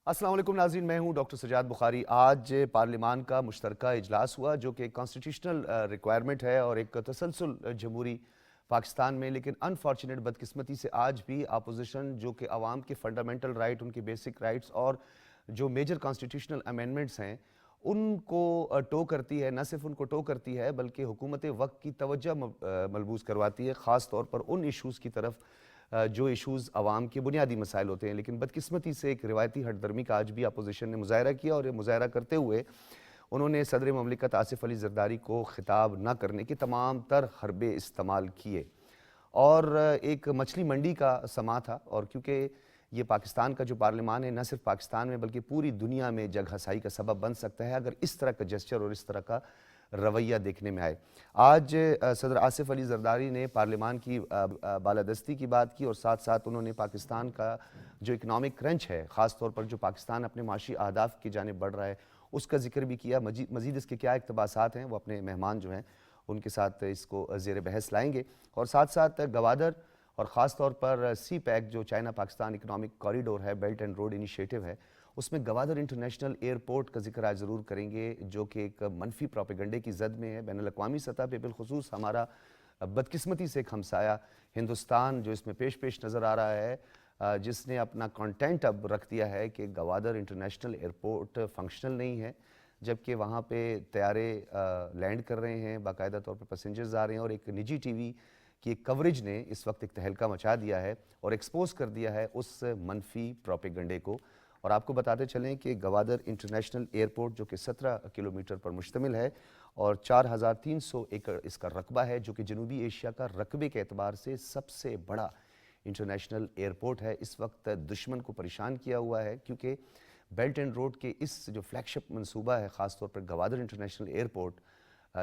السلام علیکم ناظرین، میں ہوں ڈاکٹر سجاد بخاری۔ آج پارلیمان کا مشترکہ اجلاس ہوا جو کہ ایک کانسٹیٹیوشنل ریکوائرمنٹ ہے اور ایک تسلسل جمہوری پاکستان میں، لیکن انفارچونیٹ بدقسمتی سے آج بھی اپوزیشن جو کہ عوام کے فنڈامنٹل رائٹ، ان کے بیسک رائٹس اور جو میجر کانسٹیٹیوشنل امینڈمنٹس ہیں ان کو ٹو کرتی ہے، نہ صرف ان کو ٹو کرتی ہے بلکہ حکومت وقت کی توجہ ملبوس کرواتی ہے، خاص طور پر ان ایشوز کی طرف جو ایشوز عوام کے بنیادی مسائل ہوتے ہیں۔ لیکن بدقسمتی سے ایک روایتی ہٹ درمی کا آج بھی اپوزیشن نے مظاہرہ کیا، اور یہ مظاہرہ کرتے ہوئے انہوں نے صدر مملکت آصف علی زرداری کو خطاب نہ کرنے کے تمام تر حربے استعمال کیے، اور ایک مچھلی منڈی کا سما تھا۔ اور کیونکہ یہ پاکستان کا جو پارلیمان ہے نہ صرف پاکستان میں بلکہ پوری دنیا میں جگ ہنسائی کا سبب بن سکتا ہے اگر اس طرح کا جسچر اور اس طرح کا رویہ دیکھنے میں آئے۔ آج صدر آصف علی زرداری نے پارلیمان کی بالادستی کی بات کی، اور ساتھ ساتھ انہوں نے پاکستان کا جو اکنامک کرنچ ہے، خاص طور پر جو پاکستان اپنے معاشی اہداف کی جانب بڑھ رہا ہے، اس کا ذکر بھی کیا۔ مزید اس کے کیا اقتباسات ہیں وہ اپنے مہمان جو ہیں ان کے ساتھ اس کو زیر بحث لائیں گے، اور ساتھ ساتھ گوادر اور خاص طور پر سی پیک جو چائنا پاکستان اکنامک کوریڈور ہے، بیلٹ اینڈ روڈ انیشیٹو ہے، اس میں گوادر انٹرنیشنل ایئرپورٹ کا ذکر آج ضرور کریں گے، جو کہ ایک منفی پروپیگنڈے کی زد میں ہے بین الاقوامی سطح پہ، بالخصوص ہمارا بدقسمتی سے ایک ہمسایہ ہندوستان جو اس میں پیش نظر آ رہا ہے، جس نے اپنا کانٹینٹ اب رکھ دیا ہے کہ گوادر انٹرنیشنل ایئرپورٹ فنکشنل نہیں ہے، جبکہ وہاں پہ طیارے لینڈ کر رہے ہیں، باقاعدہ طور پہ پیسنجرز آ رہے ہیں، اور ایک نجی ٹی وی کی ایک کوریج نے اس وقت ایک تہلکہ مچا دیا ہے اور ایکسپوز کر دیا ہے اس منفی پروپیگنڈے کو۔ اور آپ کو بتاتے چلیں کہ گوادر انٹرنیشنل ایئرپورٹ جو کہ 17 کلومیٹر پر مشتمل ہے اور 4300 ایکڑ اس کا رقبہ ہے، جو کہ جنوبی ایشیا کا رقبے کے اعتبار سے سب سے بڑا انٹرنیشنل ایئرپورٹ ہے، اس وقت دشمن کو پریشان کیا ہوا ہے، کیونکہ بیلٹ اینڈ روڈ کے اس جو فلیگ شپ منصوبہ ہے، خاص طور پر گوادر انٹرنیشنل ایئرپورٹ،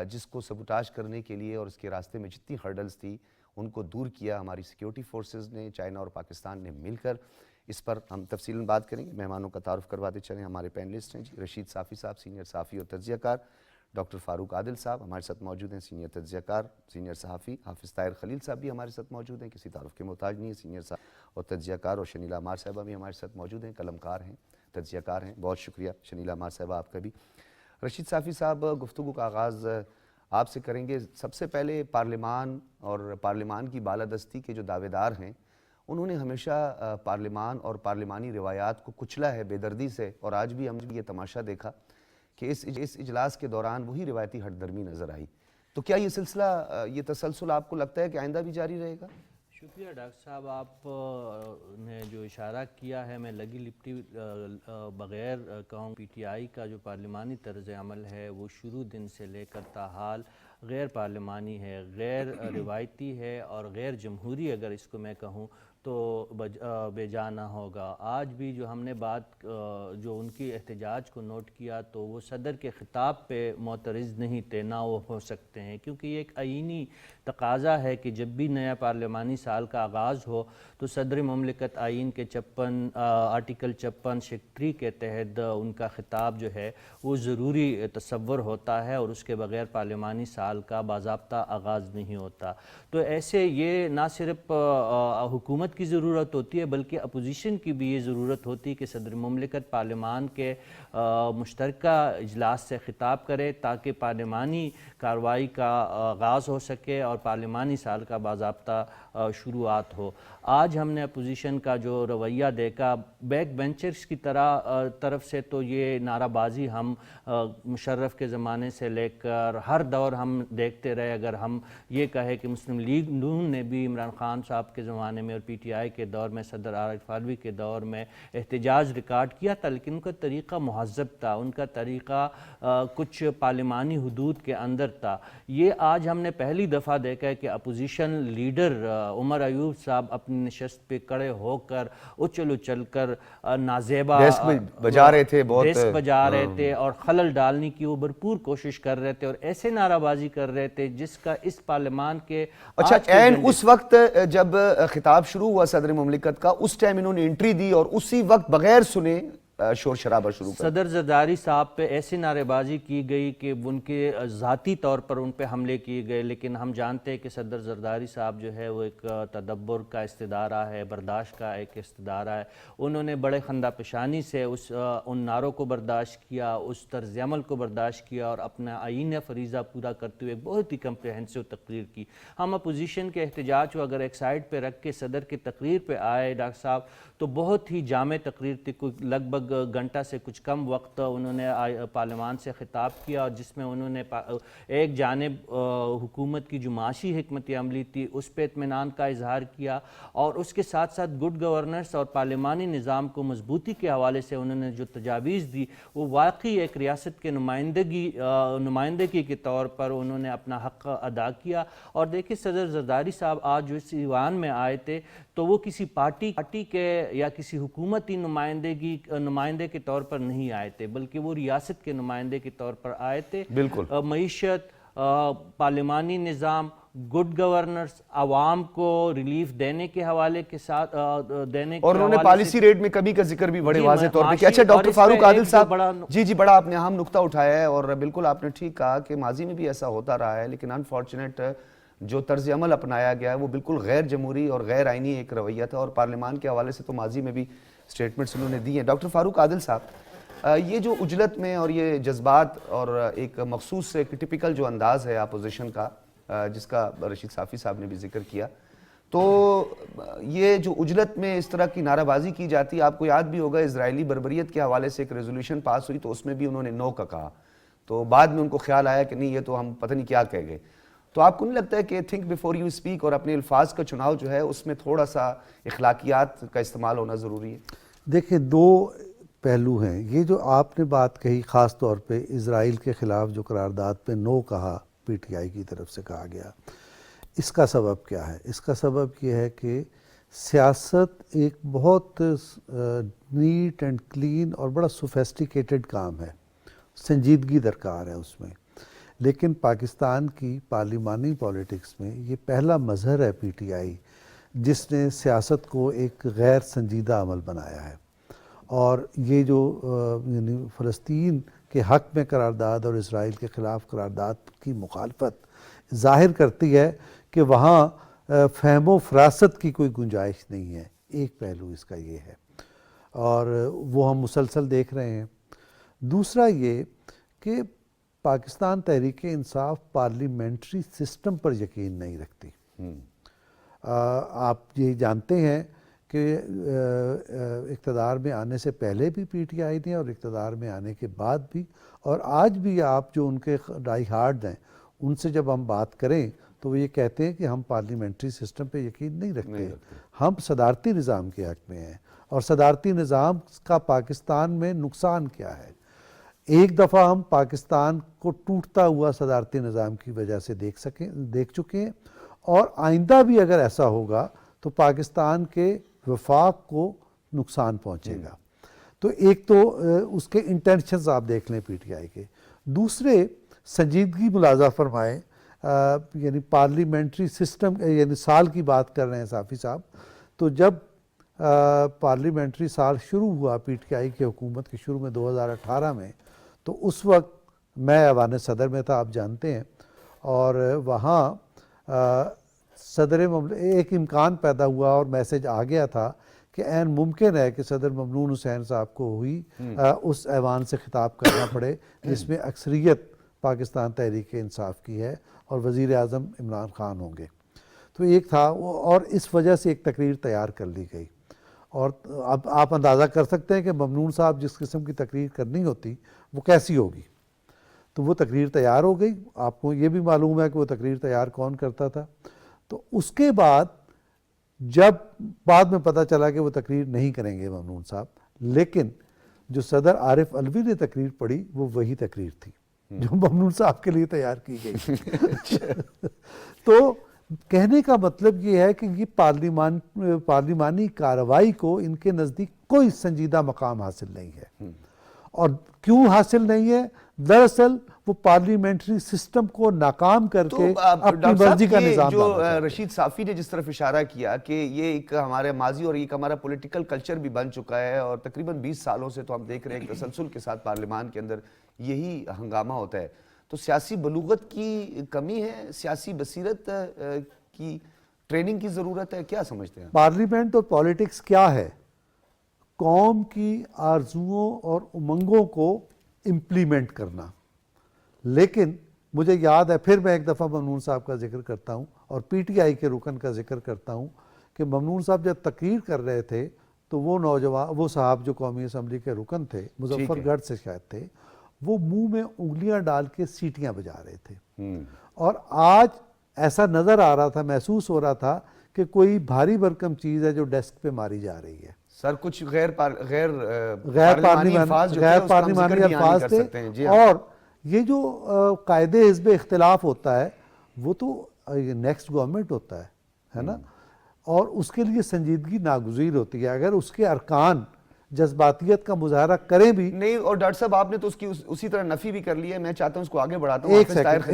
جس کو سبوٹاج کرنے کے لیے اور اس کے راستے میں جتنی ہرڈلز تھی ان کو دور کیا ہماری سیکیورٹی فورسز نے، چائنا اور پاکستان نے مل کر۔ اس پر ہم تفصیلاً بات کریں گے۔ مہمانوں کا تعارف کرواتے چلیں۔ ہمارے پینلسٹ ہیں رشید صافی صاحب، سینئر صحافی اور تجزیہ کار، ڈاکٹر فاروق عادل صاحب ہمارے ساتھ موجود ہیں، سینئر تجزیہ کار، سینئر صحافی، حافظ طاہر خلیل صاحب بھی ہمارے ساتھ موجود ہیں، کسی تعارف کے محتاج نہیں ہیں، سینئر صحافی اور تجزیہ کار، اور شنیلا عمار صاحبہ بھی ہمارے ساتھ موجود ہیں، قلم کار ہیں، تجزیہ کار ہیں۔ بہت شکریہ شنیلا عمار صاحبہ آپ کا بھی۔ رشید صافی صاحب، گفتگو کا آغاز آپ سے کریں گے۔ سب سے پہلے پارلیمان اور پارلیمان کی بالادستی کے جو دعوے دار ہیں انہوں نے ہمیشہ پارلیمان اور پارلیمانی روایات کو کچلا ہے بے دردی سے، اور آج بھی ہم نے یہ تماشا دیکھا کہ اس اجلاس کے دوران وہی روایتی ہٹ درمی نظر آئی۔ تو کیا یہ سلسلہ، یہ تسلسل آپ کو لگتا ہے کہ آئندہ بھی جاری رہے گا؟ شکریہ ڈاکٹر صاحب، آپ نے جو اشارہ کیا ہے، میں لگی لپٹی بغیر کہوں، پی ٹی آئی کا جو پارلیمانی طرز عمل ہے وہ شروع دن سے لے کر تاحال غیر پارلیمانی ہے، غیر روایتی ہے اور غیر جمہوری اگر اس کو میں کہوں تو بے جا نہ ہوگا۔ آج بھی جو ہم نے بات جو ان کی احتجاج کو نوٹ کیا تو وہ صدر کے خطاب پہ معترض نہیں تھے، نہ وہ ہو سکتے ہیں، کیونکہ یہ ایک آئینی تقاضا ہے کہ جب بھی نیا پارلیمانی سال کا آغاز ہو تو صدر مملکت آئین کے آرٹیکل 56 شق 3 کے تحت ان کا خطاب جو ہے وہ ضروری تصور ہوتا ہے، اور اس کے بغیر پارلیمانی سال کا باضابطہ آغاز نہیں ہوتا۔ تو ایسے یہ نہ صرف حکومت کی ضرورت ہوتی ہے بلکہ اپوزیشن کی بھی یہ ضرورت ہوتی ہے کہ صدر مملکت پارلیمان کے مشترکہ اجلاس سے خطاب کرے تاکہ پارلیمانی کارروائی کا آغاز ہو سکے اور پارلیمانی سال کا باضابطہ شروعات ہو۔ آج ہم نے اپوزیشن کا جو رویہ دیکھا، بیک بینچرز کی طرف سے تو یہ نعرہ بازی ہم مشرف کے زمانے سے لے کر ہر دور ہم دیکھتے رہے۔ اگر ہم یہ کہے کہ مسلم لیگ نون نے بھی عمران خان صاحب کے زمانے میں اور پی ٹی آئی کے دور میں، صدر عارف علوی کے دور میں احتجاج ریکارڈ کیا تھا، لیکن ان کا طریقہ مہذب تھا، ان کا طریقہ کچھ پارلیمانی حدود کے اندر تھا۔ یہ آج ہم نے پہلی دفعہ دیکھا ہے کہ اپوزیشن لیڈر عمر ایوب صاحب اپنی نشست پہ کھڑے ہو کر اچھل کر نازیبا ڈیسک بجا رہے تھے، ڈیسک بجا رہے تھے اور خلل ڈالنے کی وہ بھرپور کوشش کر رہے تھے، اور ایسے نعرہ بازی کر رہے تھے جس کا اس پارلیمان کے اچھا اس وقت جب خطاب شروع ہوا صدر مملکت کا، اس ٹائم انہوں نے انٹری دی اور اسی وقت بغیر سنے شور شرابہ شروع کر صدر زرداری صاحب پہ ایسی نعرے بازی کی گئی کہ ان کے ذاتی طور پر ان پہ حملے کیے گئے، لیکن ہم جانتے ہیں کہ صدر زرداری صاحب جو ہے وہ ایک تدبر کا استدارہ ہے، برداشت کا ایک استدارہ ہے. انہوں نے بڑے خندہ پیشانی سے ان نعروں کو برداشت کیا، اس طرز عمل کو برداشت کیا اور اپنا آئین فریضہ پورا کرتے ہوئے ایک بہت ہی کمپریہنسو تقریر کی. ہم اپوزیشن کے احتجاج کو اگر ایک سائڈ پہ رکھ کے صدر کی تقریر پہ آئے ڈاکٹر صاحب تو بہت ہی جامع تقریر تھی. لگ بھگ گھنٹہ سے کچھ کم وقت انہوں نے پارلیمان سے خطاب کیا، اور جس میں انہوں نے ایک جانب حکومت کی جو معاشی حکمت عملی تھی اس پہ اطمینان کا اظہار کیا، اور اس کے ساتھ ساتھ گڈ گورننس اور پارلیمانی نظام کو مضبوطی کے حوالے سے انہوں نے جو تجاویز دی وہ واقعی ایک ریاست کے نمائندگی کے طور پر انہوں نے اپنا حق ادا کیا. اور دیکھیں صدر زرداری صاحب آج جو اس ایوان میں آئے تھے تو وہ کسی پارٹی کے یا کسی حکومتی نمائندے کے طور پر نہیں آئے تھے، بلکہ وہ ریاست کے نمائندے کے طور پر آئے تھے. بالکل معیشت، پارلیمانی نظام، گڈ گورننس، عوام کو ریلیف دینے کے حوالے کے ساتھ اور انہوں نے پالیسی ریٹ میں کمی کا ذکر بھی بڑے واضح طور پہ کیا. اچھا ڈاکٹر فاروق عادل صاحب، جی بڑا آپ نے اہم نقطہ اٹھایا ہے، اور بالکل آپ نے ٹھیک کہا کہ ماضی میں بھی ایسا ہوتا رہا ہے، لیکن انفارچونیٹ جو طرز عمل اپنایا گیا ہے وہ بالکل غیر جمہوری اور غیر آئینی ایک رویہ تھا، اور پارلیمان کے حوالے سے تو ماضی میں بھی سٹیٹمنٹس انہوں نے دی ہیں. ڈاکٹر فاروق عادل صاحب، یہ جو عجلت میں اور یہ جذبات اور ایک مخصوص ایک ٹپیکل جو انداز ہے اپوزیشن کا جس کا رشید صافی صاحب نے بھی ذکر کیا، تو یہ جو عجلت میں اس طرح کی نعرہ بازی کی جاتی ہے، آپ کو یاد بھی ہوگا اسرائیلی بربریت کے حوالے سے ایک ریزولوشن پاس ہوئی تو اس میں بھی انہوں نے نو کا کہا، تو بعد میں ان کو خیال آیا کہ نہیں یہ تو ہم پتہ نہیں کیا کہہ گئے. تو آپ کو نہیں لگتا ہے کہ تھنک بیفور یو اسپیک اور اپنے الفاظ کا چناؤ جو ہے اس میں تھوڑا سا اخلاقیات کا استعمال ہونا ضروری ہے؟ دیکھیں دو پہلو ہیں. یہ جو آپ نے بات کہی خاص طور پہ اسرائیل کے خلاف جو قرارداد پہ نو کہا پی ٹی آئی کی طرف سے کہا گیا، اس کا سبب کیا ہے؟ اس کا سبب یہ ہے کہ سیاست ایک بہت نیٹ اینڈ کلین اور بڑا سوفیسٹیکیٹڈ کام ہے، سنجیدگی درکار ہے اس میں. لیکن پاکستان کی پارلیمانی پولیٹکس میں یہ پہلا مظہر ہے پی ٹی آئی جس نے سیاست کو ایک غیر سنجیدہ عمل بنایا ہے. اور یہ جو یعنی فلسطین کے حق میں قرارداد اور اسرائیل کے خلاف قرارداد کی مخالفت ظاہر کرتی ہے کہ وہاں فہم و فراست کی کوئی گنجائش نہیں ہے. ایک پہلو اس کا یہ ہے اور وہ ہم مسلسل دیکھ رہے ہیں. دوسرا یہ کہ پاکستان تحریک انصاف پارلیمنٹری سسٹم پر یقین نہیں رکھتی. آپ یہ جانتے ہیں کہ اقتدار میں آنے سے پہلے بھی پی ٹی آئی نے اور اقتدار میں آنے کے بعد بھی، اور آج بھی آپ جو ان کے ڈائی ہارڈ ہیں ان سے جب ہم بات کریں تو وہ یہ کہتے ہیں کہ ہم پارلیمنٹری سسٹم پہ یقین نہیں رکھتے، ہم صدارتی نظام کے حق میں ہیں. اور صدارتی نظام کا پاکستان میں نقصان کیا ہے؟ ایک دفعہ ہم پاکستان کو ٹوٹتا ہوا صدارتی نظام کی وجہ سے دیکھ چکے ہیں، اور آئندہ بھی اگر ایسا ہوگا تو پاکستان کے وفاق کو نقصان پہنچے گا. تو ایک تو اس کے انٹینشنز آپ دیکھ لیں پی ٹی آئی کے. دوسرے سنجیدگی ملاحظہ فرمائیں، یعنی پارلیمنٹری سسٹم، یعنی سال کی بات کر رہے ہیں صافی صاحب، تو جب پارلیمنٹری سال شروع ہوا پی ٹی آئی کی حکومت کے شروع میں 2018 میں، تو اس وقت میں ایوان صدر میں تھا، آپ جانتے ہیں، اور وہاں ایک امکان پیدا ہوا اور میسج آ گیا تھا کہ عین ممکن ہے کہ صدر ممنون حسین صاحب کو اس ایوان سے خطاب کرنا پڑے جس میں اکثریت پاکستان تحریک انصاف کی ہے اور وزیر اعظم عمران خان ہوں گے. تو ایک تھا، اور اس وجہ سے ایک تقریر تیار کر لی گئی. اور اب آپ اندازہ کر سکتے ہیں کہ ممنون صاحب جس قسم کی تقریر کرنی ہوتی وہ کیسی ہوگی. تو وہ تقریر تیار ہو گئی. آپ کو یہ بھی معلوم ہے کہ وہ تقریر تیار کون کرتا تھا. تو اس کے بعد جب بعد میں پتہ چلا کہ وہ تقریر نہیں کریں گے ممنون صاحب، لیکن جو صدر عارف علوی نے تقریر پڑھی وہ وہی تقریر تھی جو ممنون صاحب کے لیے تیار کی گئی. تو کہنے کا مطلب یہ ہے کہ یہ پارلیمانی کارروائی کو ان کے نزدیک کوئی سنجیدہ مقام حاصل نہیں ہے. اور کیوں حاصل نہیں ہے؟ دراصل وہ پارلیمنٹری سسٹم کو ناکام کر تو کے اپنی ڈاکٹر مرضی کا صاحب، یہ نظام جو لانا چاہتے ہیں۔ رشید صافی نے جس طرف اشارہ کیا کہ یہ ایک ہمارے ماضی اور ایک ہمارا پولیٹیکل کلچر بھی بن چکا ہے، اور تقریباً 20 سالوں سے تو ہم دیکھ رہے ہیں کہ تسلسل کے ساتھ پارلیمان کے اندر یہی ہنگامہ ہوتا ہے، تو سیاسی بلوغت کی کمی ہے، سیاسی بصیرت کی ٹریننگ کی ضرورت ہے، کیا سمجھتے ہیں؟ پارلیمنٹ اور پالیٹکس کیا ہے؟ قوم کی آرزوؤں اور امنگوں کو امپلیمنٹ کرنا۔ لیکن مجھے یاد ہے، پھر میں ایک دفعہ ممنون صاحب کا ذکر کرتا ہوں اور پی ٹی آئی کے رکن کا ذکر کرتا ہوں کہ ممنون صاحب جب تقریر کر رہے تھے تو وہ نوجوان، وہ صاحب جو قومی اسمبلی کے رکن تھے، مظفر گڑھ سے شاید تھے، وہ منہ میں انگلیاں ڈال کے سیٹیاں بجا رہے تھے، اور آج ایسا نظر آ رہا تھا، محسوس ہو رہا تھا کہ کوئی بھاری بھرکم چیز ہے جو ڈیسک پہ ماری جا رہی ہے۔ سر کچھ غیر پارلیمانی الفاظ جو تھے اس کا ہم ذکر بھی یہاں نہیں کر سکتے ہیں۔ جی ہاں، اور یہ جو قائد حزب اختلاف ہوتا ہے وہ تو نیکسٹ گورنمنٹ ہوتا ہے نا، اور اس کے لیے سنجیدگی ناگزیر ہوتی ہے۔ اگر اس کے ارکان جذباتیت کا مظاہرہ کریں بھی نہیں، اور ڈاکٹر صاحب آپ نے تو اس کی اسی طرح نفی بھی کر لی ہے، میں چاہتا ہوں اس کو آگے بڑھاتا ہوں۔ ایک سیکنڈ،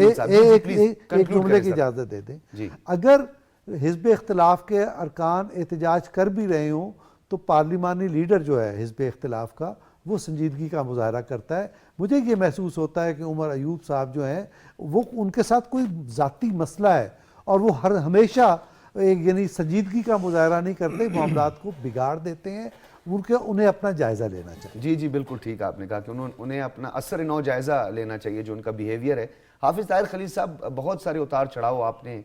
ایک جملے کی اجازت دے دیں۔ اگر حزب اختلاف کے ارکان احتجاج کر بھی رہے ہوں تو پارلیمانی لیڈر جو ہے حزب اختلاف کا، وہ سنجیدگی کا مظاہرہ کرتا ہے۔ مجھے یہ محسوس ہوتا ہے کہ عمر ایوب صاحب جو ہیں، وہ ان کے ساتھ کوئی ذاتی مسئلہ ہے اور وہ ہمیشہ یعنی سنجیدگی کا مظاہرہ نہیں کرتے، معاملات کو بگاڑ دیتے ہیں، انہیں اپنا جائزہ لینا چاہیے۔ جی جی بالکل ٹھیک آپ نے کہا کہ انہیں اپنا اثر نو جائزہ لینا چاہیے جو ان کا بیہیویئر ہے۔ حافظ طاہر خلیل صاحب، بہت سارے اتار چڑھاؤ آپ نے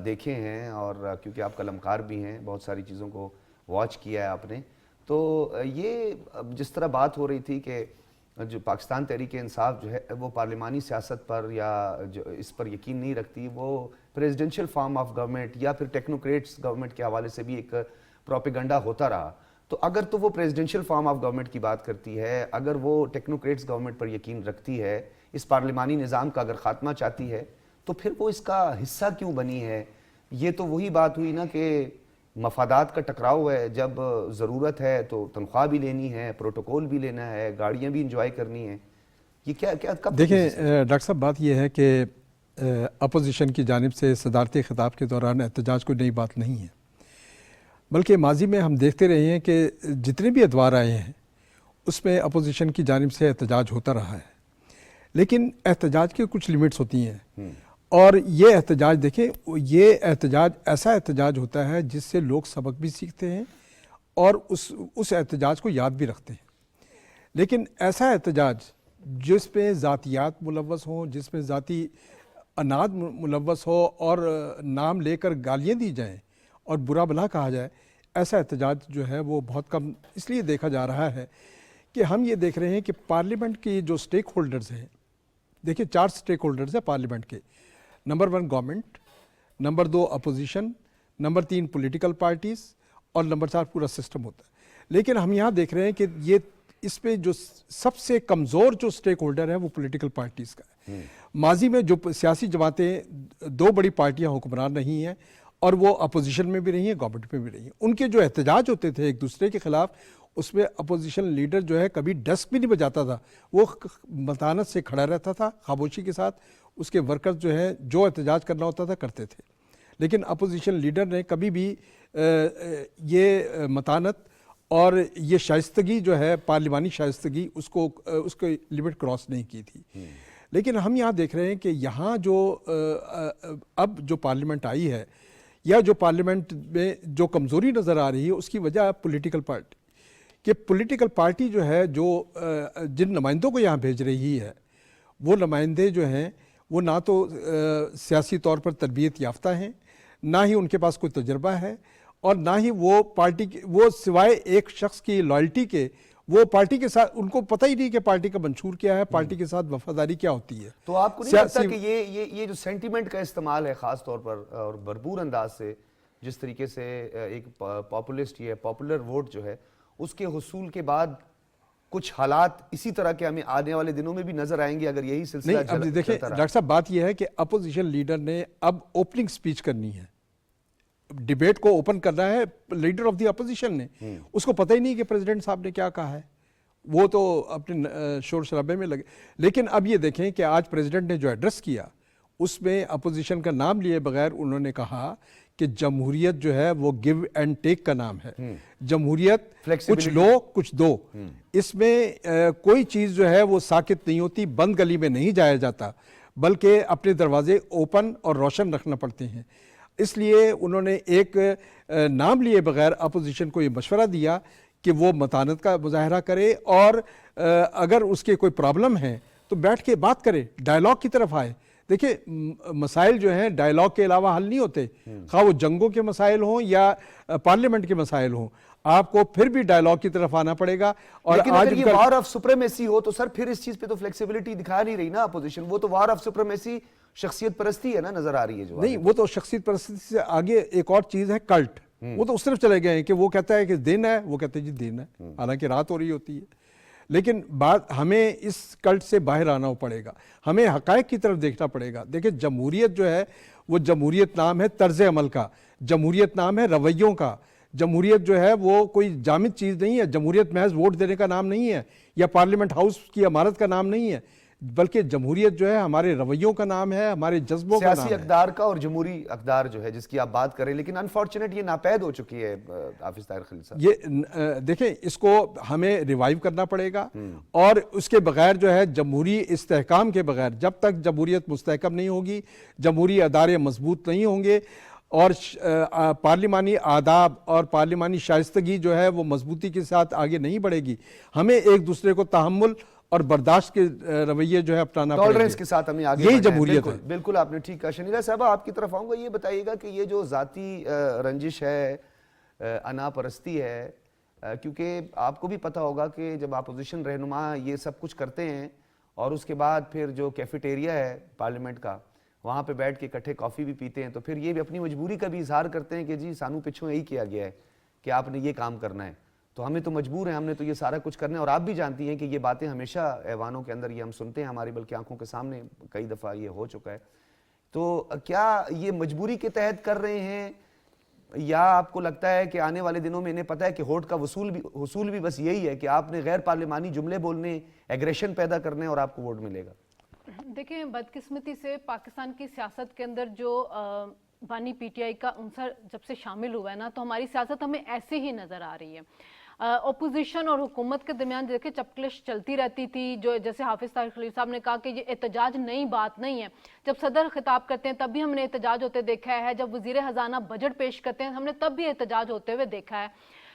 دیکھے ہیں، اور کیونکہ آپ قلمکار بھی ہیں، بہت ساری چیزوں کو واچ کیا ہے آپ نے، تو یہ جس طرح بات ہو رہی تھی کہ جو پاکستان تحریک انصاف جو ہے وہ پارلیمانی سیاست پر یا جو اس پر یقین نہیں رکھتی، وہ پریزیڈنشل فارم آف گورنمنٹ یا پھر ٹیکنوکریٹس گورنمنٹ کے حوالے سے بھی ایک پروپیگنڈا ہوتا رہا، تو اگر تو وہ پریزیڈنشل فارم آف گورنمنٹ کی بات کرتی ہے، اگر وہ ٹیکنوکریٹس گورنمنٹ پر یقین رکھتی ہے، اس پارلیمانی نظام کا اگر خاتمہ چاہتی ہے، تو پھر وہ اس کا حصہ کیوں بنی ہے؟ یہ تو وہی بات ہوئی نا کہ مفادات کا ٹکراؤ ہے، جب ضرورت ہے تو تنخواہ بھی لینی ہے، پروٹوکول بھی لینا ہے، گاڑیاں بھی انجوائے کرنی ہیں، یہ کیا کب؟ دیکھیں ڈاکٹر صاحب، بات یہ ہے کہ اپوزیشن کی جانب سے صدارتی خطاب کے دوران احتجاج کوئی نئی بات نہیں ہے، بلکہ ماضی میں ہم دیکھتے رہے ہیں کہ جتنے بھی ادوار آئے ہیں اس میں اپوزیشن کی جانب سے احتجاج ہوتا رہا ہے، لیکن احتجاج کی کچھ لیمٹس ہوتی ہیں، اور یہ احتجاج دیکھیں، یہ احتجاج ایسا احتجاج ہوتا ہے جس سے لوگ سبق بھی سیکھتے ہیں اور اس احتجاج کو یاد بھی رکھتے ہیں، لیکن ایسا احتجاج جس پہ ذاتیات ملوث ہوں، جس میں ذاتی اناد ملوث ہو اور نام لے کر گالیاں دی جائیں اور برا بھلا کہا جائے، ایسا احتجاج جو ہے وہ بہت کم اس لیے دیکھا جا رہا ہے کہ ہم یہ دیکھ رہے ہیں کہ پارلیمنٹ کی جو سٹیک ہولڈرز ہیں، دیکھیں 4 سٹیک ہولڈرز ہیں پارلیمنٹ کے، number 1 government, number 2 opposition, number 3 political parties, اور نمبر 4 پورا سسٹم ہوتا ہے۔ لیکن ہم یہاں دیکھ رہے ہیں کہ یہ اس پہ جو سب سے کمزور جو سٹیک ہولڈر ہے وہ پولیٹیکل پارٹیز کا ہے۔ ماضی میں جو سیاسی جماعتیں 2 بڑی پارٹیاں حکمران رہی ہیں اور وہ اپوزیشن میں بھی رہی ہیں، گورنمنٹ میں بھی رہی ہیں، ان کے جو احتجاج ہوتے تھے ایک دوسرے کے خلاف، اس میں اپوزیشن لیڈر جو ہے کبھی ڈسک بھی نہیں بجاتا تھا، وہ متانت سے کھڑا رہتا تھا خاموشی کے ساتھ، اس کے ورکرز جو ہیں جو احتجاج کرنا ہوتا تھا کرتے تھے، لیکن اپوزیشن لیڈر نے کبھی بھی یہ متانت اور یہ شائستگی جو ہے پارلیمانی شائستگی اس کو لیمٹ کراس نہیں کی تھی۔ لیکن ہم یہاں دیکھ رہے ہیں کہ یہاں جو اب جو پارلیمنٹ آئی ہے یا جو پارلیمنٹ میں جو کمزوری نظر آ رہی ہے، اس کی وجہ پولیٹیکل پارٹی کہ پولیٹیکل پارٹی جو ہے جو جن نمائندوں کو یہاں بھیج رہی ہے، وہ نمائندے جو ہیں وہ نہ تو سیاسی طور پر تربیت یافتہ ہیں، نہ ہی ان کے پاس کوئی تجربہ ہے، اور نہ ہی وہ پارٹی وہ سوائے ایک شخص کی لائلٹی کے وہ پارٹی کے ساتھ، ان کو پتہ ہی نہیں کہ پارٹی کا منشور کیا ہے، پارٹی کے ساتھ وفاداری کیا ہوتی ہے۔ تو آپ کو نہیں لگتا کہ یہ جو سینٹیمنٹ کا استعمال ہے خاص طور پر اور بھرپور انداز سے، جس طریقے سے ایک پاپولسٹ یا پاپولر ووٹ جو ہے اس کے حصول کے بعد کچھ حالات اسی طرح کے ہمیں آنے والے دنوں میں بھی نظر آئیں گے اگر یہی سلسلہ نہیں، اب دیکھیں ڈاکٹر صاحب، بات یہ ہے کہ اپوزیشن لیڈر نے اب اوپننگ سپیچ کرنی ہے، ڈیبیٹ کو اوپن کرنا ہے لیڈر آف دی اپوزیشن نے، اس کو پتہ ہی نہیں کہ پریزیڈنٹ صاحب نے کیا کہا ہے، وہ تو اپنے شور شرابے میں لگے. لیکن اب یہ دیکھیں کہ آج پریزیڈنٹ نے جو ایڈریس کیا اس میں اپوزیشن کا نام لیے بغیر انہوں نے کہا کہ جمہوریت جو ہے وہ گیو اینڈ ٹیک کا نام ہے. جمہوریت کچھ لو کچھ دو. اس میں کوئی چیز جو ہے وہ ساکت نہیں ہوتی, بند گلی میں نہیں جایا جاتا, بلکہ اپنے دروازے اوپن اور روشن رکھنا پڑتے ہیں. اس لیے انہوں نے ایک نام لیے بغیر اپوزیشن کو یہ مشورہ دیا کہ وہ متانت کا مظاہرہ کرے, اور اگر اس کے کوئی پرابلم ہے تو بیٹھ کے بات کرے, ڈائیلاگ کی طرف آئے. دیکھیں مسائل جو ہیں ڈائیلاگ کے علاوہ حل نہیں ہوتے, خواہ وہ جنگوں کے مسائل ہوں یا پارلیمنٹ کے مسائل ہوں, آپ کو پھر بھی ڈائیلاگ کی طرف آنا پڑے گا. اور لیکن آج اگر یہ وار آف سپریمیسی ہو تو سر پھر اس چیز پہ تو فلیکسیبلٹی دکھا نہیں رہی نا اپوزیشن. وہ تو وار آف سپریمیسی شخصیت پرستی ہے نا, نظر آ رہی ہے جو. نہیں, وہ تو شخصیت پرستی سے آگے ایک اور چیز ہے کلٹ. وہ تو اس طرف چلے گئے ہیں کہ وہ کہتا ہے کہ دینا ہے, وہ کہتے ہیں جی دینا ہے, حالانکہ رات ہو رہی ہوتی ہے. لیکن بات ہمیں اس کلٹ سے باہر آنا پڑے گا, ہمیں حقائق کی طرف دیکھنا پڑے گا. دیکھیں جمہوریت جو ہے وہ جمہوریت نام ہے طرز عمل کا, جمہوریت نام ہے رویوں کا. جمہوریت جو ہے وہ کوئی جامد چیز نہیں ہے. جمہوریت محض ووٹ دینے کا نام نہیں ہے یا پارلیمنٹ ہاؤس کی عمارت کا نام نہیں ہے, بلکہ جمہوریت جو ہے ہمارے رویوں کا نام ہے, ہمارے جذبوں کا نام ہے, سیاسی اقدار کا اور جمہوری اقدار جو ہے جس کی آپ بات کریں. لیکن انفارچونیٹ یہ ناپید ہو چکی ہے حافظ طاہر خلیل صاحب. یہ دیکھیں اس کو ہمیں ریوائیو کرنا پڑے گا, اور اس کے بغیر جو ہے جمہوری استحکام کے بغیر, جب تک جمہوریت مستحکم نہیں ہوگی, جمہوری ادارے مضبوط نہیں ہوں گے, اور پارلیمانی آداب اور پارلیمانی شائستگی جو ہے وہ مضبوطی کے ساتھ آگے نہیں بڑھے گی, ہمیں ایک دوسرے کو تحمل اور برداشت کے رویے جو ہے اپنانا پڑے گا. ٹالرنس کے ساتھ ہمیں آگے یہی جمہوریت ہے. بالکل آپ نے ٹھیک کہا. شنیلا صاحبہ آپ کی طرف آؤں گا, یہ بتائیے گا کہ یہ جو ذاتی رنجش ہے, انا پرستی ہے, کیونکہ آپ کو بھی پتہ ہوگا کہ جب اپوزیشن رہنما یہ سب کچھ کرتے ہیں اور اس کے بعد پھر جو کیفیٹیریا ہے پارلیمنٹ کا, وہاں پہ بیٹھ کے اکٹھے کافی بھی پیتے ہیں, تو پھر یہ بھی اپنی مجبوری کا بھی اظہار کرتے ہیں کہ جی سانو پچھوں یہی کیا گیا ہے کہ آپ نے یہ کام کرنا ہے, تو ہمیں تو مجبور ہیں, ہم نے تو یہ سارا کچھ کرنا ہے. اور آپ بھی جانتی ہیں کہ یہ باتیں ہمیشہ ایوانوں کے اندر یہ ہم سنتے ہیں, ہماری بلکہ آنکھوں کے سامنے کئی دفعہ یہ ہو چکا ہے. تو کیا یہ مجبوری کے تحت کر رہے ہیں, یا آپ کو لگتا ہے کہ آنے والے دنوں میں انہیں پتہ ہے کہ ووٹ کا حصول بھی بس یہی ہے کہ آپ نے غیر پارلیمانی جملے بولنے, ایگریشن پیدا کرنے اور آپ کو ووٹ ملے گا؟ دیکھیں بدقسمتی سے پاکستان کی سیاست کے اندر جو بانی پی ٹی آئی کا عنصر جب سے شامل ہوا ہے نا, تو ہماری سیاست ہمیں ایسے ہی نظر آ رہی ہے. اپوزیشن اور حکومت کے درمیان دیکھیں چپکلش چلتی رہتی تھی, جو جیسے حافظ طاہر خلیل صاحب نے کہا کہ یہ احتجاج نئی بات نہیں ہے. جب صدر خطاب کرتے ہیں تب بھی ہم نے احتجاج ہوتے دیکھا ہے, جب وزیر خزانہ بجٹ پیش کرتے ہیں ہم نے تب بھی احتجاج ہوتے ہوئے دیکھا ہے.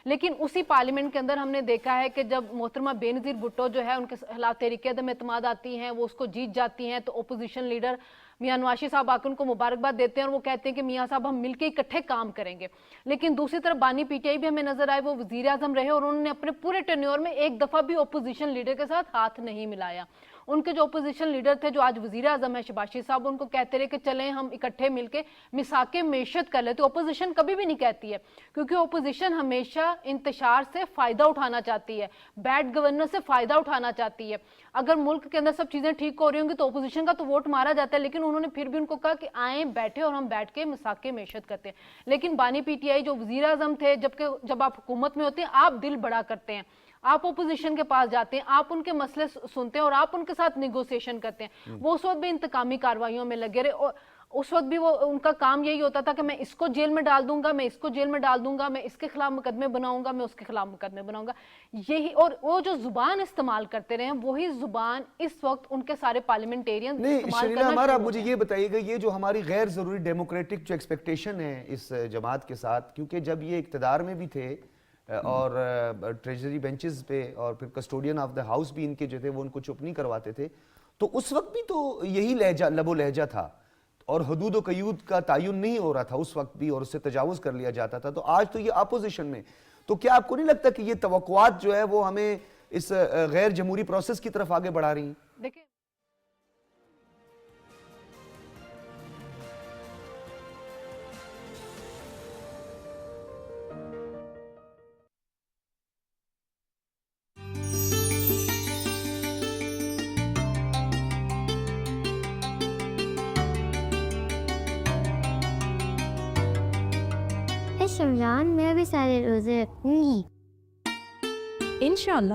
لیکن اسی پارلیمنٹ کے اندر ہم نے دیکھا ہے کہ جب محترمہ بے نظیر بھٹو جو ہے ان کے خلاف تحریک عدم اعتماد آتی ہیں, وہ اس کو جیت جاتی ہیں, تو اپوزیشن لیڈر میاں نواز صاحب آ کے ان کو مبارکباد دیتے ہیں اور وہ کہتے ہیں کہ میاں صاحب ہم مل کے اکٹھے کام کریں گے. لیکن دوسری طرف بانی پی ٹی آئی بھی ہمیں نظر آئے, وہ وزیر اعظم رہے اور انہوں نے اپنے پورے ٹینیور میں ایک دفعہ بھی اپوزیشن لیڈر کے ساتھ ہاتھ نہیں ملایا. ان کے جو اپوزیشن لیڈر تھے جو آج وزیر اعظم ہے شہباز شریف صاحب, ان کو کہتے رہے کہ چلیں ہم اکٹھے مل کے مساک معیشت کر لیتے. اپوزیشن کبھی بھی نہیں کہتی ہے, کیونکہ اپوزیشن ہمیشہ انتشار سے فائدہ اٹھانا چاہتی ہے, بیڈ گورننس سے فائدہ اٹھانا چاہتی ہے. اگر ملک کے اندر سب چیزیں ٹھیک ہو رہی ہوں گی تو اپوزیشن کا تو ووٹ مارا جاتا ہے, لیکن انہوں نے پھر بھی ان کو کہا کہ آئیں بیٹھے اور ہم بیٹھ کے مساک معیشت کرتے ہیں. لیکن بانی پی ٹی آئی جو وزیر اعظم تھے, جب آپ حکومت میں ہوتے ہیں آپ دل بڑا کرتے ہیں, آپ اپوزیشن کے پاس جاتے ہیں, آپ ان کے مسئلے سنتے ہیں اور آپ ان کے ساتھ نیگوسیشن کرتے ہیں. وہ اس وقت بھی انتقامی کارروائیوں میں لگے رہے, اور اس وقت بھی وہ ان کا کام یہی ہوتا تھا کہ میں اس کو جیل میں ڈال دوں گا, میں اس کو جیل میں ڈال دوں گا, میں اس کے خلاف مقدمے بناؤں گا, میں اس کے خلاف مقدمے بناؤں گا. یہی, اور وہ جو زبان استعمال کرتے رہے ہیں وہی زبان اس وقت ان کے سارے پارلیمنٹیرین نہیں. استعمال شریلا کرنا ہمارا شروع مجھے یہ بتائیے گا, یہ جو ہماری غیر ضروری ڈیموکریٹک جو ایکسپیکٹیشن ہے اس جماعت کے ساتھ, کیونکہ جب یہ اقتدار میں بھی تھے اور ٹریجری بینچز پہ اور پھر کسٹوڈین آف دا ہاؤس بھی ان کے جو تھے وہ ان کو چپ نہیں کرواتے تھے, تو اس وقت بھی تو یہی لہجہ لب و لہجہ تھا اور حدود و قیود کا تعین نہیں ہو رہا تھا اس وقت بھی, اور اس سے تجاوز کر لیا جاتا تھا. تو آج تو یہ اپوزیشن میں, تو کیا آپ کو نہیں لگتا کہ یہ توقعات جو ہے وہ ہمیں اس غیر جمہوری پروسیس کی طرف آگے بڑھا رہی ہیں؟ دیکھیں اس رمضان میں بھی سارے روزے رکھوں گی انشاءاللہ.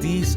30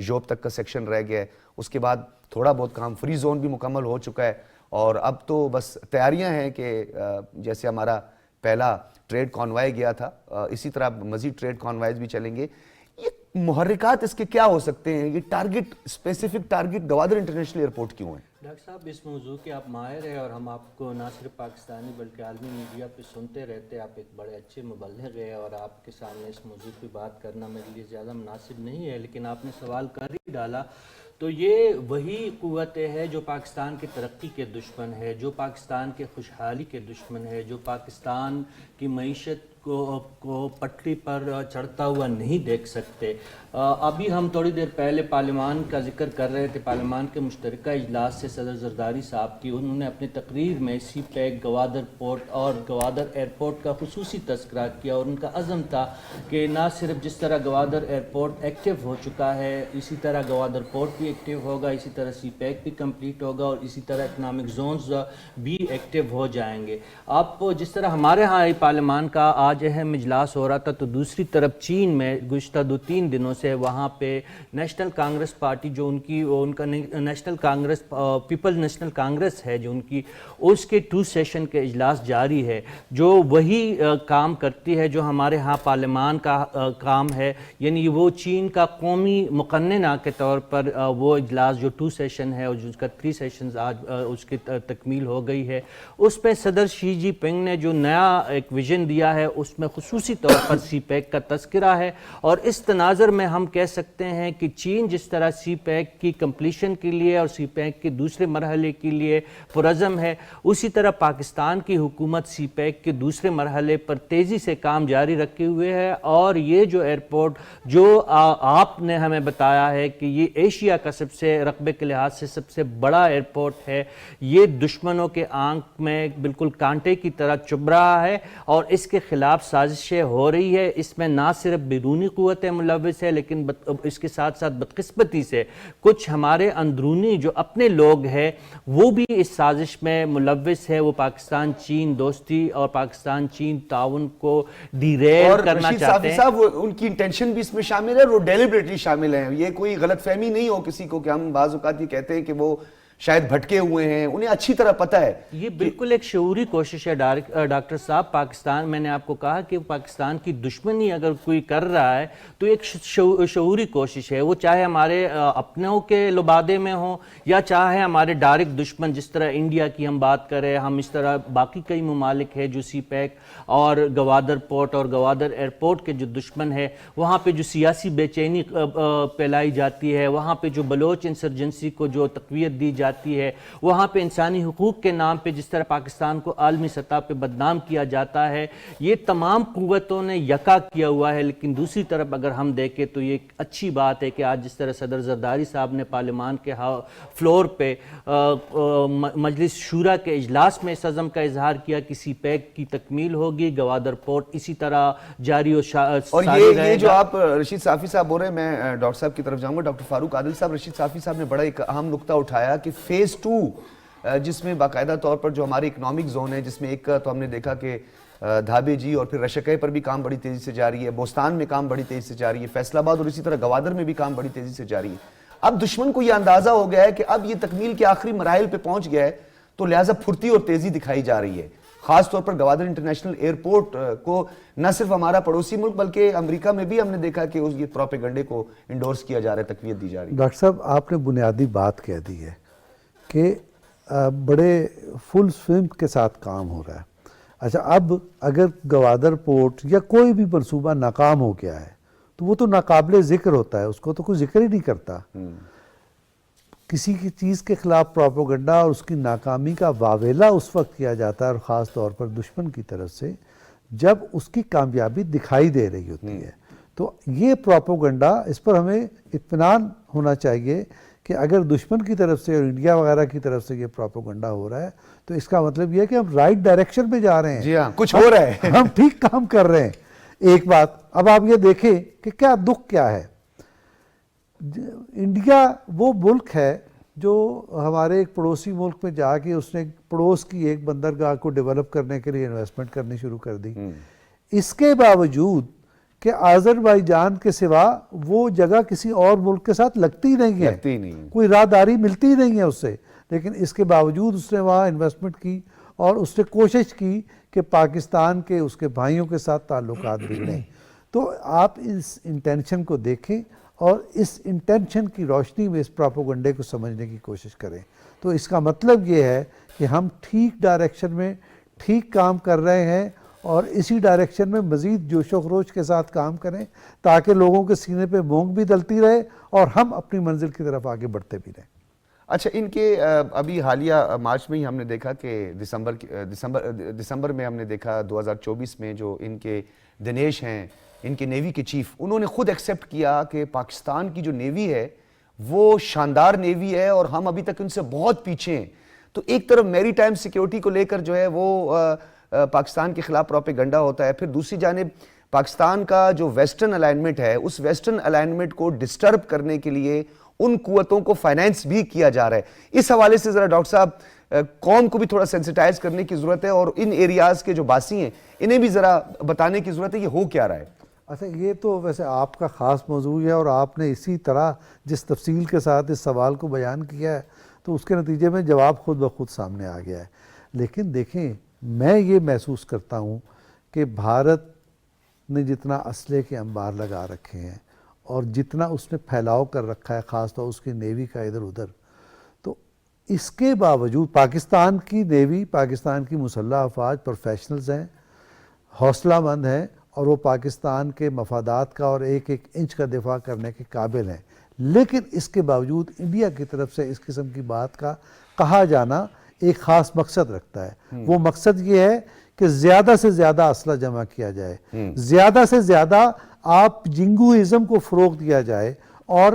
جوب تک کا سیکشن رہ گیا ہے. اس کے بعد تھوڑا بہت کام فری زون بھی مکمل ہو چکا ہے, اور اب تو بس تیاریاں ہیں کہ جیسے ہمارا پہلا ٹریڈ کانوائے گیا تھا, اسی طرح مزید ٹریڈ کانوائز بھی چلیں گے. یہ محرکات اس کے کیا ہو سکتے ہیں؟ یہ target, specific target Gwadar international airport کیوں ہیں؟ ڈاکٹر صاحب اس موضوع کے آپ ماہر ہیں اور ہم آپ کو نہ صرف پاکستانی بلکہ عالمی میڈیا پہ سنتے رہتے ہیں. آپ ایک بڑے اچھے مبلغ ہیں اور آپ کے سامنے اس موضوع پہ بات کرنا میرے لیے زیادہ مناسب نہیں ہے, لیکن آپ نے سوال کر ہی ڈالا. تو یہ وہی قوتیں ہے جو پاکستان کی ترقی کے دشمن ہے, جو پاکستان کے خوشحالی کے دشمن ہے, جو پاکستان کی معیشت کو پٹری پر چڑھتا ہوا نہیں دیکھ سکتے. ابھی ہم تھوڑی دیر پہلے پارلیمان کا ذکر کر رہے تھے. پارلیمان کے مشترکہ اجلاس سے صدر زرداری صاحب کی, انہوں نے اپنی تقریر میں سی پیک, گوادر پورٹ اور گوادر ایئرپورٹ کا خصوصی تذکرہ کیا, اور ان کا عزم تھا کہ نہ صرف جس طرح گوادر ایئرپورٹ ایکٹیو ہو چکا ہے اسی طرح گوادر پورٹ بھی ایکٹیو ہوگا, اسی طرح سی پیک بھی کمپلیٹ ہوگا, اور اسی طرح اکنامک زونز بھی ایکٹیو ہو جائیں گے. آپ جس طرح ہمارے ہاں پارلیمان کا آج اہم اجلاس ہو رہا تھا, تو دوسری طرف چین میں گزشتہ 2-3 دنوں سے وہاں پہ نیشنل کانگریس پارٹی, جو ان کا national Congress, people national Congress ہے جو ان کی, اس کے 2 سیشن کے اجلاس جاری ہے, جو وہی کام کرتی ہے جو ہمارے ہاں پارلیمان کا کام ہے. یعنی وہ چین کا قومی مقننہ کے طور پر وہ اجلاس جو 2 سیشن ہے اور جس کا 3 سیشنز آج اس کی تکمیل ہو گئی ہے, اس پہ صدر شی جی پنگ نے جو نیا ایک ویژن دیا ہے اس میں خصوصی طور پر سی پیک کا تذکرہ ہے. اور اس تناظر میں ہم کہہ سکتے ہیں کہ چین جس طرح سی پیک کی کمپلیشن کے لیے اور سی پیک کے دوسرے مرحلے کے لیے پرعزم ہے, اسی طرح پاکستان کی حکومت سی پیک کے دوسرے مرحلے پر تیزی سے کام جاری رکھے ہوئے ہے. اور یہ جو ایئرپورٹ جو آپ نے ہمیں بتایا ہے کہ یہ ایشیا کا سب سے رقبے کے لحاظ سے سب سے بڑا ایئرپورٹ ہے, یہ دشمنوں کے آنکھ میں بالکل کانٹے کی طرح چبھ رہا ہے اور اس کے خلاف سازشیں ہو رہی ہے. اس میں نہ صرف بیرونی قوتیں ملوث ہے, لیکن اس کے ساتھ ساتھ بدقسمتی سے کچھ ہمارے اندرونی جو اپنے لوگ ہیں وہ بھی اس سازش میں ملوث ہے. وہ پاکستان چین دوستی اور پاکستان چین تعاون کو ڈیریل کرنا چاہتے ہیں. صاحب ان کی انٹینشن بھی اس میں شامل ہے, وہ ڈیلیبریٹلی شامل ہیں. یہ کوئی غلط فہمی نہیں ہو کسی کو کہ ہم بعض اوقات یہ کہتے ہیں کہ وہ شاید بھٹکے ہوئے ہیں, انہیں اچھی طرح پتہ ہے. یہ بالکل ایک شعوری کوشش ہے ڈاکٹر صاحب. پاکستان, میں نے آپ کو کہا کہ پاکستان کی دشمنی اگر کوئی کر رہا ہے تو ایک شعوری کوشش ہے, وہ چاہے ہمارے اپنوں کے لبادے میں ہوں یا چاہے ہمارے ڈائریکٹ دشمن جس طرح انڈیا کی ہم بات کریں, ہم اس طرح باقی کئی ممالک ہیں جو سی پیک اور گوادر پورٹ اور گوادر ایئرپورٹ کے جو دشمن ہے, وہاں پہ جو سیاسی بے چینی پھیلائی جاتی ہے, وہاں پہ جو بلوچ انسرجنسی کو جو تقویت دی جاتی ہے, وہاں پہ انسانی حقوق کے نام پہ جس طرح پاکستان کو عالمی سطح پہ بدنام کیا جاتا ہے, یہ تمام قوتوں نے یکا کیا ہوا ہے. لیکن دوسری طرف اگر ہم دیکھیں تو یہ ایک اچھی بات ہے کہ آج جس طرح صدر زرداری صاحب نے پارلیمان کے فلور پہ مجلس شورا کے اجلاس میں اس عزم کا اظہار کیا کہ سی پیک کی تکمیل ہوگی, گوادر پورٹ اسی طرح جاری اور یہ جو آپ رشید صافی صاحب بول رہے ہیں, میں ڈاکٹر صاحب کی طرف جاؤں گا. ڈاکٹر فاروق عادل صاحب, رشید صافی صاحب نے بڑا ایک اہم نقطہ اٹھایا کہ فیز 2 جس میں باقاعدہ طور پر جو ہماری اکنامک زون ہے, جس میں ایک تو ہم نے دیکھا کہ دھابے جی اور پھر رشکے پر بھی کام بڑی تیزی سے جاری ہے, بوستان میں کام بڑی تیزی سے جاری ہے, فیصل آباد اور اسی طرح گوادر میں بھی کام بڑی تیزی سے جاری ہے. اب دشمن کو یہ اندازہ ہو گیا ہے کہ اب یہ تکمیل کے آخری مراحل پہ پہنچ گیا ہے, تو لہٰذا پھرتی اور تیزی دکھائی جا رہی ہے. خاص طور پر گوادر انٹرنیشنل ایئرپورٹ کو نہ صرف ہمارا پڑوسی ملک بلکہ امریکہ میں بھی ہم نے دیکھا کہ یہ پروپیگنڈے کو انڈورس کیا جا رہا ہے, تقویت دی جا رہی ہے. ڈاکٹر صاحب آپ نے بنیادی بات کہہ دی ہے کہ بڑے فل سوئم کے ساتھ کام ہو رہا ہے. اچھا, اب اگر گوادر پورٹ یا کوئی بھی منصوبہ ناکام ہو گیا ہے تو وہ تو ناقابل ذکر ہوتا ہے, اس کو تو کوئی ذکر ہی نہیں کرتا. کسی کی چیز کے خلاف پروپیگنڈا اور اس کی ناکامی کا واویلا اس وقت کیا جاتا ہے, اور خاص طور پر دشمن کی طرف سے, جب اس کی کامیابی دکھائی دے رہی ہوتی ہے. تو یہ پروپیگنڈا, اس پر ہمیں اطمینان ہونا چاہیے کہ اگر دشمن کی طرف سے اور انڈیا وغیرہ کی طرف سے یہ پروپیگنڈا ہو رہا ہے تو اس کا مطلب یہ ہے کہ ہم رائٹ ڈائریکشن میں جا رہے ہیں. جی ہاں, کچھ ہو رہا ہے, ہم ٹھیک کام کر رہے ہیں. ایک بات اب آپ یہ دیکھیں کہ کیا دکھ کیا ہے. انڈیا وہ ملک ہے جو ہمارے ایک پڑوسی ملک میں جا کے اس نے پڑوس کی ایک بندرگاہ کو ڈیولپ کرنے کے لیے انویسٹمنٹ کرنی شروع کر دی. اس کے باوجود کہ آذربائیجان کے سوا وہ جگہ کسی اور ملک کے ساتھ لگتی نہیں ہے، لگتی نہیں، کوئی راہداری ملتی نہیں ہے اس سے، لیکن اس کے باوجود اس نے وہاں انویسٹمنٹ کی اور اس نے کوشش کی کہ پاکستان کے اس کے بھائیوں کے ساتھ تعلقات بگڑیں۔ تو آپ اس انٹینشن کو دیکھیں اور اس انٹینشن کی روشنی میں اس پروپیگنڈے کو سمجھنے کی کوشش کریں۔ تو اس کا مطلب یہ ہے کہ ہم ٹھیک ڈائریکشن میں ٹھیک کام کر رہے ہیں اور اسی ڈائریکشن میں مزید جوش و خروش کے ساتھ کام کریں تاکہ لوگوں کے سینے پہ مونگ بھی دلتی رہے اور ہم اپنی منزل کی طرف آگے بڑھتے بھی رہیں۔ اچھا، ان کے ابھی حالیہ مارچ میں ہی ہم نے دیکھا کہ دسمبر میں ہم نے دیکھا 2024 میں جو ان کے دنیش ہیں، ان کے نیوی کے چیف، انہوں نے خود ایکسیپٹ کیا کہ پاکستان کی جو نیوی ہے وہ شاندار نیوی ہے اور ہم ابھی تک ان سے بہت پیچھے ہیں۔ تو ایک طرف میری ٹائم سیکیورٹی کو لے کر جو ہے وہ پاکستان کے خلاف پروپیگنڈا ہوتا ہے، پھر دوسری جانب پاکستان کا جو ویسٹرن الائنمنٹ ہے اس ویسٹرن الائنمنٹ کو ڈسٹرب کرنے کے لیے ان قوتوں کو فائنینس بھی کیا جا رہا ہے۔ اس حوالے سے ذرا ڈاکٹر صاحب قوم کو بھی تھوڑا سینسیٹائز کرنے کی ضرورت ہے اور ان ایریاز کے جو باسی ہیں انہیں بھی ذرا بتانے کی ضرورت ہے یہ ہو کیا رہا ہے۔ اچھا، یہ تو ویسے آپ کا خاص موضوع ہے اور آپ نے اسی طرح جس تفصیل کے ساتھ اس سوال کو بیان کیا ہے تو اس کے نتیجے میں جواب خود بخود سامنے آ گیا ہے۔ لیکن دیکھیں، میں یہ محسوس کرتا ہوں کہ بھارت نے جتنا اسلحے کے انبار لگا رکھے ہیں اور جتنا اس نے پھیلاؤ کر رکھا ہے، خاص طور اس کی نیوی کا ادھر ادھر، تو اس کے باوجود پاکستان کی نیوی، پاکستان کی مسلح افواج پروفیشنلز ہیں، حوصلہ مند ہیں اور وہ پاکستان کے مفادات کا اور ایک ایک انچ کا دفاع کرنے کے قابل ہیں۔ لیکن اس کے باوجود انڈیا کی طرف سے اس قسم کی بات کا کہا جانا ایک خاص مقصد رکھتا ہے۔ وہ مقصد یہ ہے کہ زیادہ سے زیادہ اسلحہ جمع کیا جائے، زیادہ سے زیادہ آپ جنگوئزم کو فروغ دیا جائے اور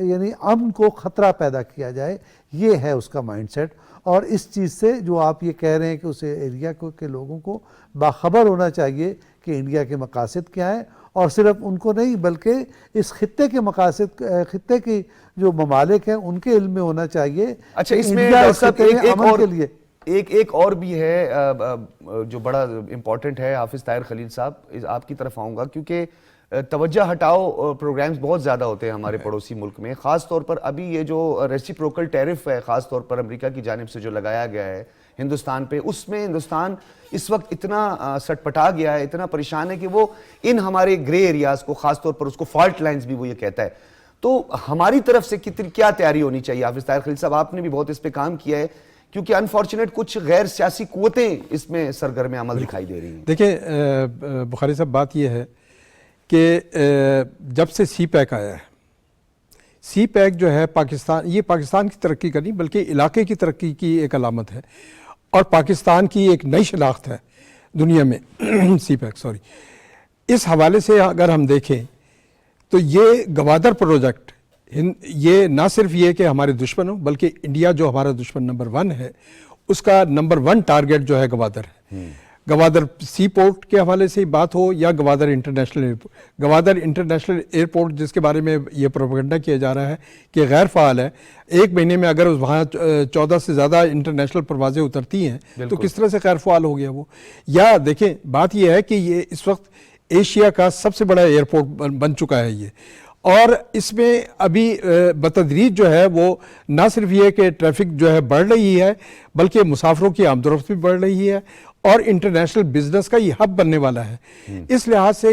یعنی امن کو خطرہ پیدا کیا جائے، یہ ہے اس کا مائنڈ سیٹ۔ اور اس چیز سے جو آپ یہ کہہ رہے ہیں کہ اس ایریا کے لوگوں کو باخبر ہونا چاہیے کہ انڈیا کے مقاصد کیا ہیں، اور صرف ان کو نہیں بلکہ اس خطے کے مقاصد، خطے کی جو ممالک ہیں ان کے علم میں ہونا چاہیے۔ اچھا، اس میں انڈیا ڈاکٹر اس صاحب خطے میں امن کے لیے ایک اور بھی ہے جو بڑا امپورٹنٹ ہے۔ حافظ طاہر خلیل صاحب، آپ کی طرف آؤں گا کیونکہ توجہ ہٹاؤ پروگرامز بہت زیادہ ہوتے ہیں ہمارے پڑوسی ملک میں، خاص طور پر ابھی یہ جو ریسیپروکل ٹیرف ہے خاص طور پر امریکہ کی جانب سے جو لگایا گیا ہے ہندوستان پہ، اس میں ہندوستان اس وقت اتنا سٹ پٹا گیا ہے، اتنا پریشان ہے کہ وہ ان ہمارے گرے ایریاز کو، خاص طور پر اس کو فالٹ لائنز بھی وہ یہ کہتا ہے۔ تو ہماری طرف سے کیا تیاری ہونی چاہیے؟ حافظ طاہر خلیل صاحب، آپ نے بھی بہت اس پہ کام کیا ہے کیونکہ انفارچونیٹ کچھ غیر سیاسی قوتیں اس میں سرگرم عمل دکھائی دے رہی ہیں۔ دیکھیں بخاری صاحب، بات یہ ہے کہ جب سے سی پیک آیا ہے، سی پیک جو ہے پاکستان، یہ پاکستان کی ترقی کا نہیں بلکہ علاقے کی ترقی کی ایک علامت ہے اور پاکستان کی ایک نئی شناخت ہے دنیا میں سی پیک، سوری۔ اس حوالے سے اگر ہم دیکھیں تو یہ گوادر پروجیکٹ، یہ نہ صرف یہ کہ ہمارے دشمن ہوں بلکہ انڈیا جو ہمارا دشمن نمبر 1 ہے، اس کا نمبر 1 ٹارگٹ جو ہے گوادر ہے۔ گوادر سی پورٹ کے حوالے سے بات ہو یا گوادر انٹرنیشنل ایئرپورٹ جس کے بارے میں یہ پروپیگنڈا کیا جا رہا ہے کہ غیر فعال ہے، ایک مہینے میں اگر وہاں 14 سے زیادہ انٹرنیشنل پروازیں اترتی ہیں تو کس طرح سے غیر فعال ہو گیا وہ؟ یا دیکھیں، بات یہ ہے کہ یہ اس وقت ایشیا کا سب سے بڑا ایئرپورٹ بن چکا ہے یہ، اور اس میں ابھی بتدریج جو ہے وہ نہ صرف یہ کہ ٹریفک جو ہے بڑھ رہی ہے بلکہ مسافروں کی آمد و رفت بھی بڑھ رہی ہے اور انٹرنیشنل بزنس کا یہ ہب بننے والا ہے۔ اس لحاظ سے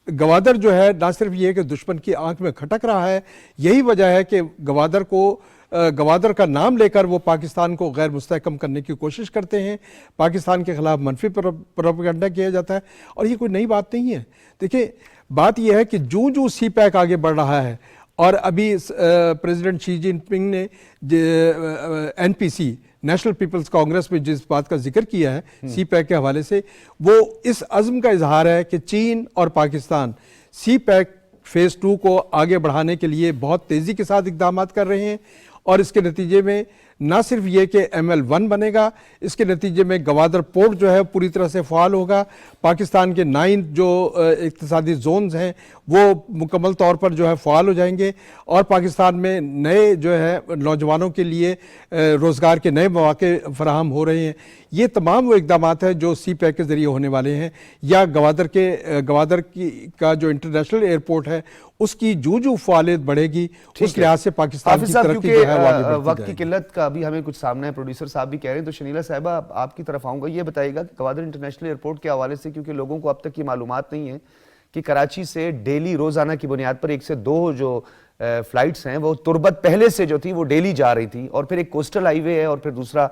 گوادر جو ہے نہ صرف یہ کہ دشمن کی آنکھ میں کھٹک رہا ہے، یہی وجہ ہے کہ گوادر کا نام لے کر وہ پاکستان کو غیر مستحکم کرنے کی کوشش کرتے ہیں، پاکستان کے خلاف منفی پروپیگنڈا کیا جاتا ہے، اور یہ کوئی نئی بات نہیں ہے۔ دیکھیں، بات یہ ہے کہ جو سی پیک آگے بڑھ رہا ہے، اور ابھی پریزیڈنٹ شی جن پنگ نے NPC نیشنل پیپلز کانگریس میں جس بات کا ذکر کیا ہے سی پیک کے حوالے سے، وہ اس عزم کا اظہار ہے کہ چین اور پاکستان سی پیک فیز 2 کو آگے بڑھانے کے لیے بہت تیزی کے ساتھ اقدامات کر رہے ہیں، اور اس کے نتیجے میں نہ صرف یہ کہ ML1 بنے گا، اس کے نتیجے میں گوادر پورٹ جو ہے پوری طرح سے فعال ہوگا، پاکستان کے 9 جو اقتصادی زونز ہیں وہ مکمل طور پر جو ہے فعال ہو جائیں گے، اور پاکستان میں نئے جو ہے نوجوانوں کے لیے روزگار کے نئے مواقع فراہم ہو رہے ہیں۔ یہ تمام وہ اقدامات ہیں جو سی پیک کے ذریعے ہونے والے ہیں، یا گوادر کا جو انٹرنیشنل ایئرپورٹ ہے اس کی جو فعالیت بڑھے گی، اس لحاظ سے پاکستان کی ترقی جو ہے وہ آگے بڑھتی وقت جائے کی گی۔ قلت کا ابھی ہمیں کچھ سامنا ہے، پروڈیوسر صاحب بھی کہہ رہے ہیں، تو شنیلا صاحبہ آپ کی طرف آؤں گا، یہ بتائیے گا کہ گوادر انٹرنیشنل ایئرپورٹ کے حوالے سے، کیونکہ لوگوں کو اب تک یہ معلومات نہیں ہے کہ کراچی سے ڈیلی روزانہ کی بنیاد پر 1 سے 2 جو فلائٹس ہیں وہ تربت پہلے سے جو تھی وہ ڈیلی جا رہی تھی، اور پھر ایک کوسٹل ہائی وے ہے، اور پھر دوسرا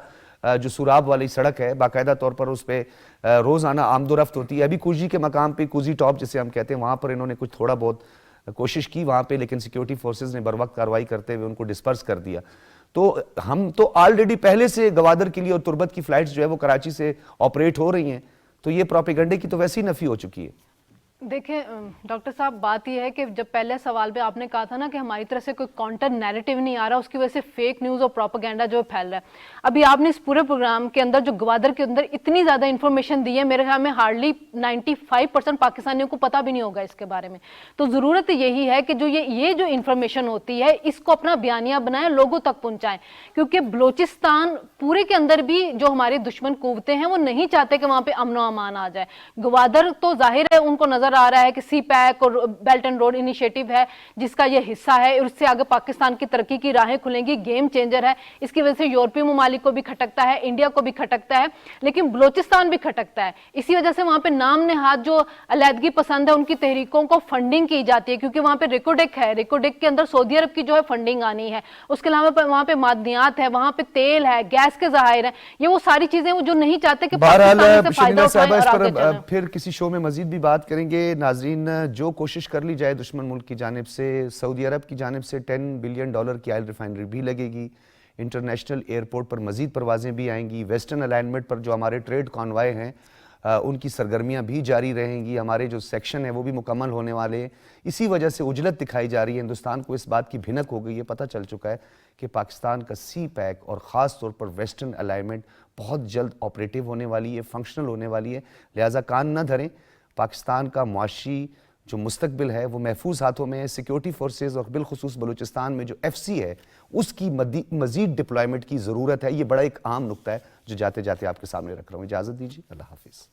جو سوراب والی سڑک ہے، باقاعدہ طور پر اس پہ روزانہ آمد و رفت ہوتی ہے۔ ابھی کوزی کے مقام پہ، کوزی ٹاپ جسے ہم کہتے ہیں، وہاں پر انہوں نے کچھ تھوڑا بہت کوشش کی وہاں پہ، لیکن سیکیورٹی فورسز نے بر وقت کارروائی کرتے ہوئے ان کو ڈسپرس کر دیا۔ تو ہم تو آلریڈی پہلے سے گوادر کے لیے اور تربت کی فلائٹس جو ہے وہ کراچی سے آپریٹ ہو رہی ہیں، تو یہ پروپیگنڈے کی تو ویسے ہی نفی ہو چکی ہے۔ دیکھیں ڈاکٹر صاحب، بات یہ ہے کہ جب پہلے سوال پہ آپ نے کہا تھا نا کہ ہماری طرف سے کوئی کاؤنٹر نیریٹو نہیں آ رہا، اس کی وجہ سے فیک نیوز اور پروپیگنڈا جو پھیل رہا ہے۔ ابھی آپ نے اس پورے پروگرام کے اندر جو گوادر کے اندر اتنی زیادہ انفارمیشن دی ہے، میرے خیال میں ہارڈلی 95% پاکستانیوں کو پتہ بھی نہیں ہوگا اس کے بارے میں۔ تو ضرورت یہی ہے کہ جو یہ جو انفارمیشن ہوتی ہے اس کو اپنا بیانیہ بنائیں، لوگوں تک پہنچائیں، کیونکہ بلوچستان پورے کے اندر بھی جو ہماری دشمن قوتیں ہیں وہ نہیں چاہتے کہ وہاں پہ امن و امان آ جائے۔ گوادر تو ظاہر ہے ان کو نظر آ رہا ہے کہ سی پیک اور بیلٹ اینڈ روڈ انیشیٹو ہے جس کا یہ حصہ ہے، اور اس سے آگے پاکستان کی ترقی کی راہیں کھلیں گی، گیم چینجر ہے۔ اس کی وجہ سے یورپی ممالک کو بھی کھٹکتا ہے، انڈیا کو بھی کھٹکتا ہے، لیکن بلوچستان بھی کھٹکتا ہے۔ اسی وجہ سے وہاں پہ نام نہاد جو علیحدگی پسند ہے ان کی تحریکوں کو فنڈنگ کی جاتی ہے، کیونکہ وہاں پہ ریکوڈیک ہے، ریکوڈیک کے اندر سعودی عرب کی جو ہے فنڈنگ آنی ہے۔ اس کے علاوہ وہاں پہ معدنیات ہے، وہاں پہ تیل ہے، گیس کے ذخائر ہیں، یہ وہ ساری چیزیں وہ جو نہیں چاہتے کہ بہرحال پاکستان سے فائدہ شنیلا اٹھائیں صاحبہ، اور اس آگے پر چلیں۔ پھر کسی شو میں مزید بھی بات کریں گے۔ ناظرین، جو کوشش کر لی جائے دشمن ملک کی جانب سے، سعودی عرب کی جانب سے $10 بلین کی آئل ریفائنری بھی لگے گی، انٹرنیشنل ایئرپورٹ پر مزید پروازیں بھی آئیں گی، ویسٹرن الائنمنٹ پر جو ہمارے ٹریڈ کانوائے ہیں ان کی سرگرمیاں بھی جاری رہیں گی، ہمارے جو سیکشن ہیں وہ بھی مکمل ہونے والے ہیں۔ اسی وجہ سے عجلت دکھائی جا رہی ہے، ہندوستان کو اس بات کی بھنک ہو گئی ہے، پتہ چل چکا ہے کہ پاکستان کا سی پیک اور خاص طور پر ویسٹرن الائنمنٹ بہت جلد آپریٹو ہونے والی ہے، فنکشنل ہونے والی ہے، لہٰذا کان نہ دھریں۔ پاکستان کا معاشی جو مستقبل ہے وہ محفوظ ہاتھوں میں ہے۔ سیکیورٹی فورسز اور بالخصوص بلوچستان میں جو FC ہے اس کی مزید ڈپلائمنٹ کی ضرورت ہے۔ یہ بڑا ایک اہم نقطہ ہے جو جاتے جاتے آپ کے سامنے رکھ رہا ہوں۔ اجازت دیجیے، اللہ حافظ۔